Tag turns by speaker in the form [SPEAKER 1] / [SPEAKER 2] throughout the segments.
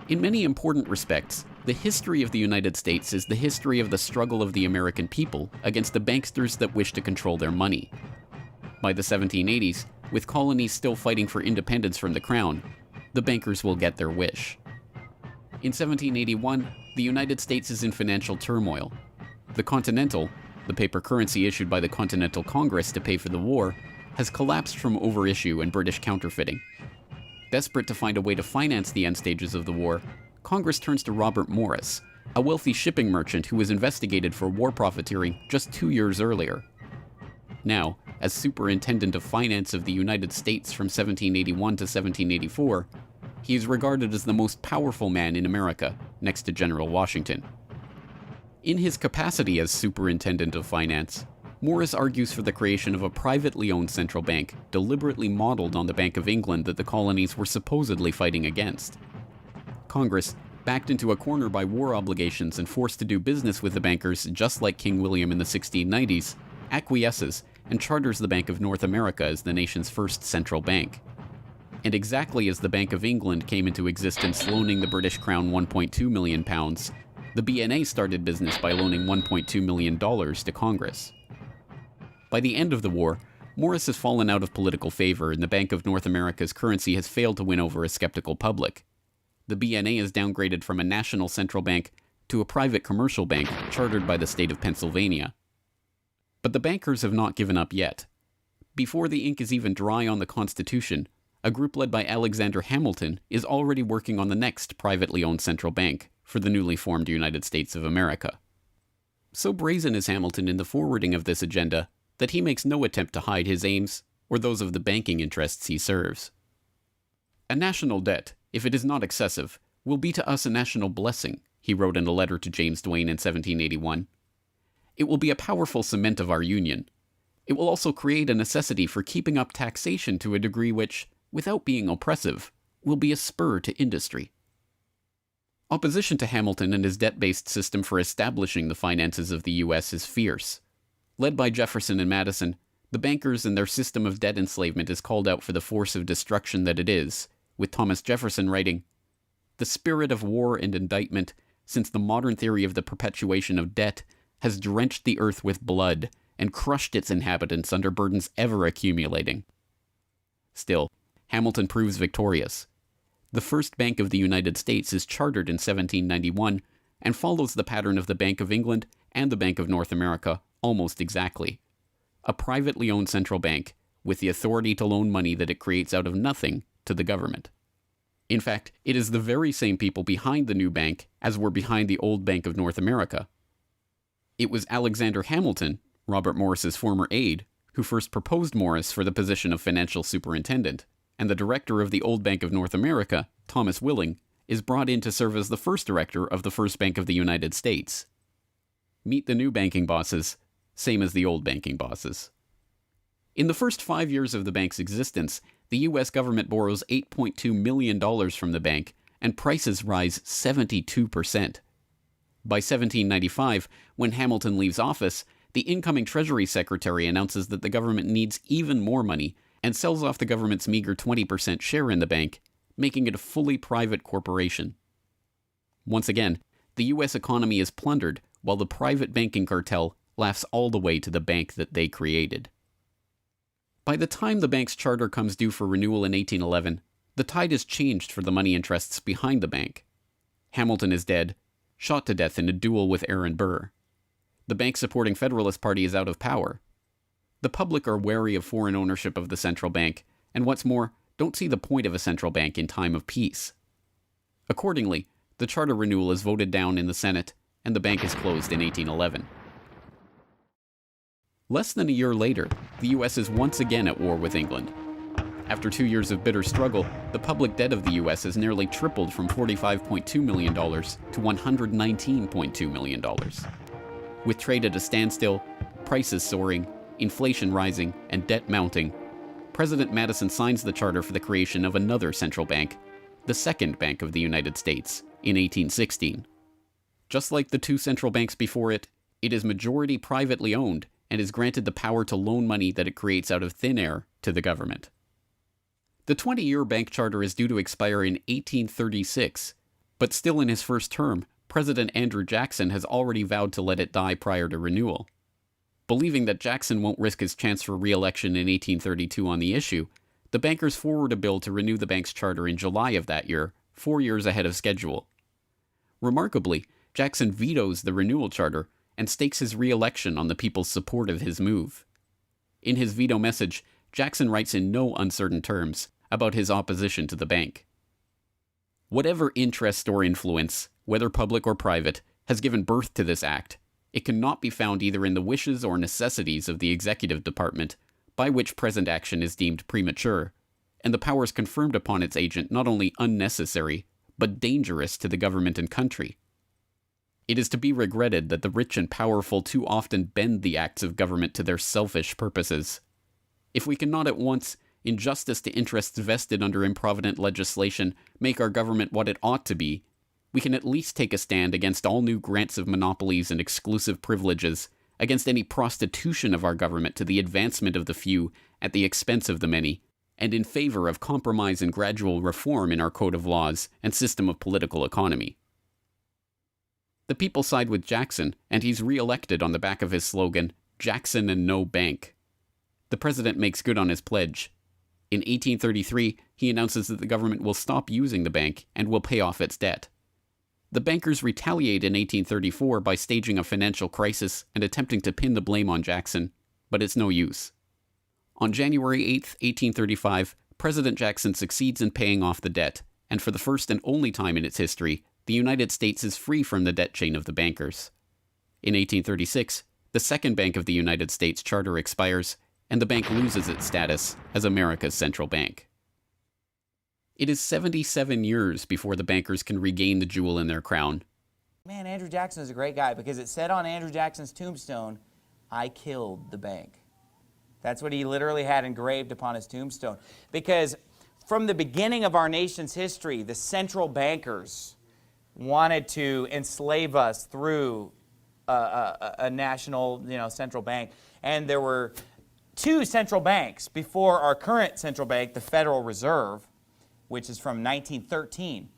[SPEAKER 1] In many important respects, the history of the United States is the history of the struggle of the American people against the banksters that wish to control their money. By the 1780s, with colonies still fighting for independence from the crown, the bankers will get their wish. In 1781, the United States is in financial turmoil. The Continental, the paper currency issued by the Continental Congress to pay for the war, has collapsed from overissue and British counterfeiting. Desperate to find a way to finance the end stages of the war, Congress turns to Robert Morris, a wealthy shipping merchant who was investigated for war profiteering just 2 years earlier. Now, as Superintendent of Finance of the United States from 1781 to 1784, he is regarded as the most powerful man in America, next to General Washington. In his capacity as Superintendent of Finance, Morris argues for the creation of a privately owned central bank deliberately modeled on the Bank of England that the colonies were supposedly fighting against. Congress, backed into a corner by war obligations and forced to do business with the bankers just like King William in the 1690s, acquiesces and charters the Bank of North America as the nation's first central bank. And exactly as the Bank of England came into existence loaning the British Crown £1.2 million, the BNA started business by loaning $1.2 million to Congress. By the end of the war, Morris has fallen out of political favor and the Bank of North America's currency has failed to win over a skeptical public. The BNA is downgraded from a national central bank to a private commercial bank chartered by the state of Pennsylvania. But the bankers have not given up yet. Before the ink is even dry on the Constitution, a group led by Alexander Hamilton is already working on the next privately owned central bank for the newly formed United States of America. So brazen is Hamilton in the forwarding of this agenda that he makes no attempt to hide his aims or those of the banking interests he serves. "A national debt, if it is not excessive, will be to us a national blessing," he wrote in a letter to James Duane in 1781. "It will be a powerful cement of our union. It will also create a necessity for keeping up taxation to a degree which, without being oppressive, will be a spur to industry." Opposition to Hamilton and his debt-based system for establishing the finances of the U.S. is fierce. Led by Jefferson and Madison, the bankers and their system of debt enslavement is called out for the force of destruction that it is, with Thomas Jefferson writing, "The spirit of war and indictment, since the modern theory of the perpetuation of debt, has drenched the earth with blood and crushed its inhabitants under burdens ever accumulating." Still, Hamilton proves victorious. The first Bank of the United States is chartered in 1791 and follows the pattern of the Bank of England and the Bank of North America almost exactly. A privately owned central bank with the authority to loan money that it creates out of nothing to the government. In fact, it is the very same people behind the new bank as were behind the old Bank of North America. It was Alexander Hamilton, Robert Morris's former aide, who first proposed Morris for the position of financial superintendent, and the director of the old Bank of North America, Thomas Willing, is brought in to serve as the first director of the First Bank of the United States. Meet the new banking bosses, same as the old banking bosses. In the first 5 years of the bank's existence, the U.S. government borrows $8.2 million from the bank, and prices rise 72%. By 1795, when Hamilton leaves office, the incoming Treasury Secretary announces that the government needs even more money and sells off the government's meager 20% share in the bank, making it a fully private corporation. Once again, the U.S. economy is plundered while the private banking cartel laughs all the way to the bank that they created. By the time the bank's charter comes due for renewal in 1811, the tide has changed for the money interests behind the bank. Hamilton is dead, shot to death in a duel with Aaron Burr. The bank-supporting Federalist Party is out of power. The public are wary of foreign ownership of the central bank, and what's more, don't see the point of a central bank in time of peace. Accordingly, the charter renewal is voted down in the Senate, and the bank is closed in 1811. Less than a year later, the U.S. is once again at war with England. After 2 years of bitter struggle, the public debt of the U.S. has nearly tripled from $45.2 million to $119.2 million. With trade at a standstill, prices soaring, inflation rising, and debt mounting, President Madison signs the charter for the creation of another central bank, the Second Bank of the United States, in 1816. Just like the two central banks before it, it is majority privately owned and is granted the power to loan money that it creates out of thin air to the government. The 20-year bank charter is due to expire in 1836, But still in his first term, President Andrew Jackson has already vowed to let it die prior to renewal. Believing that Jackson won't risk his chance for re-election in 1832 on the issue, the bankers forward a bill to renew the bank's charter in July of that year, 4 years ahead of schedule. Remarkably, Jackson vetoes the renewal charter and stakes his re-election on the people's support of his move. In his veto message, Jackson writes in no uncertain terms about his opposition to the bank. Whatever interest or influence, whether public or private, has given birth to this act, it cannot be found either in the wishes or necessities of the executive department, by which present action is deemed premature, and the powers conferred upon its agent not only unnecessary, but dangerous to the government and country. It is to be regretted that the rich and powerful too often bend the acts of government to their selfish purposes. If we cannot at once, in justice to interests vested under improvident legislation, make our government what it ought to be, we can at least take a stand against all new grants of monopolies and exclusive privileges, against any prostitution of our government to the advancement of the few at the expense of the many, and in favor of compromise and gradual reform in our code of laws and system of political economy. The people side with Jackson, and he's re-elected on the back of his slogan, "Jackson and no bank." The president makes good on his pledge. In 1833, he announces that the government will stop using the bank and will pay off its debt. The bankers retaliate in 1834 by staging a financial crisis and attempting to pin the blame on Jackson, but it's no use. On January 8, 1835, President Jackson succeeds in paying off the debt, and for the first and only time in its history, the United States is free from the debt chain of the bankers. In 1836, the Second Bank of the United States charter expires, and the bank loses its status as America's central bank. It is 77 years before the bankers can regain the jewel in their crown.
[SPEAKER 2] Man, Andrew Jackson is a great guy because it said on Andrew Jackson's tombstone, "I killed the bank." That's what he literally had engraved upon his tombstone. Because from the beginning of our nation's history, the central bankers wanted to enslave us through a national, central bank. And there were two central banks before our current central bank, the Federal Reserve, which is from 1913.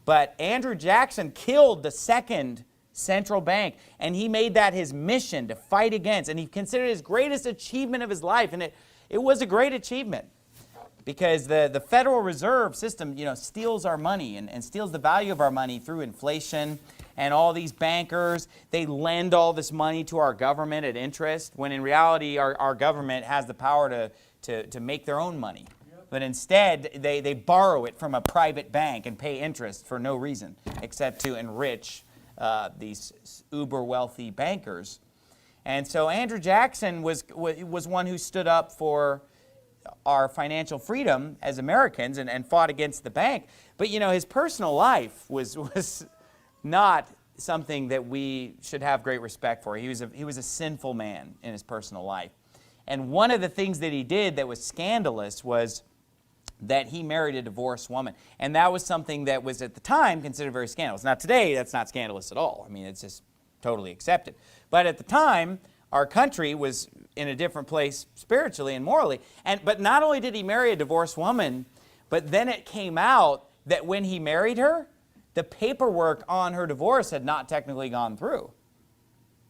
[SPEAKER 2] But Andrew Jackson killed the second central bank, and he made that his mission to fight against, and he considered it his greatest achievement of his life, and it was a great achievement because the Federal Reserve System, steals our money and steals the value of our money through inflation, and all these bankers, they lend all this money to our government at interest, when in reality our government has the power to make their own money. But instead, they borrow it from a private bank and pay interest for no reason except to enrich these uber-wealthy bankers. And so Andrew Jackson was one who stood up for our financial freedom as Americans and fought against the bank. But, his personal life was not something that we should have great respect for. He was a sinful man in his personal life. And one of the things that he did that was scandalous was that he married a divorced woman. And that was something that was at the time considered very scandalous. Now today, that's not scandalous at all. I mean, it's just totally accepted. But at the time, our country was in a different place spiritually and morally. But not only did he marry a divorced woman, but then it came out that when he married her, the paperwork on her divorce had not technically gone through,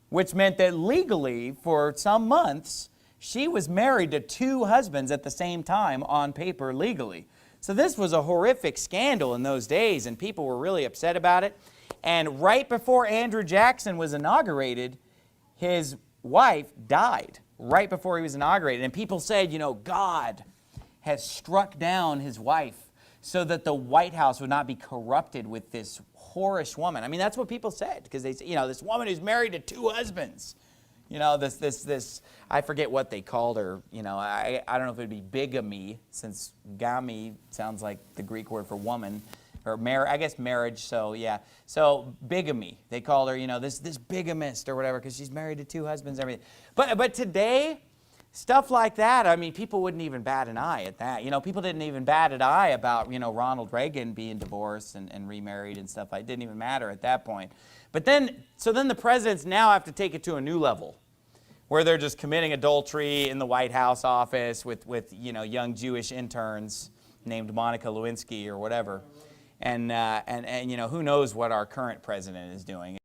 [SPEAKER 2] which meant that legally, for some months, she was married to two husbands at the same time on paper legally. So this was a horrific scandal in those days, and people were really upset about it. And right before Andrew Jackson was inaugurated, his wife died right before he was inaugurated. And people said, God has struck down his wife so that the White House would not be corrupted with this whorish woman. I mean, that's what people said, because they said, this woman who's married to two husbands. This, I forget what they called her. I don't know if it would be bigamy, since gami sounds like the Greek word for woman, or I guess marriage, so yeah. So bigamy, they called her, this bigamist or whatever, because she's married to two husbands and everything. But today, stuff like that, I mean, people wouldn't even bat an eye at that. People didn't even bat an eye about, Ronald Reagan being divorced and remarried and stuff. It didn't even matter at that point. But then the presidents now have to take it to a new level, where they're just committing adultery in the White House office with young Jewish interns named Monica Lewinsky or whatever. and you know, who knows what our current president is doing.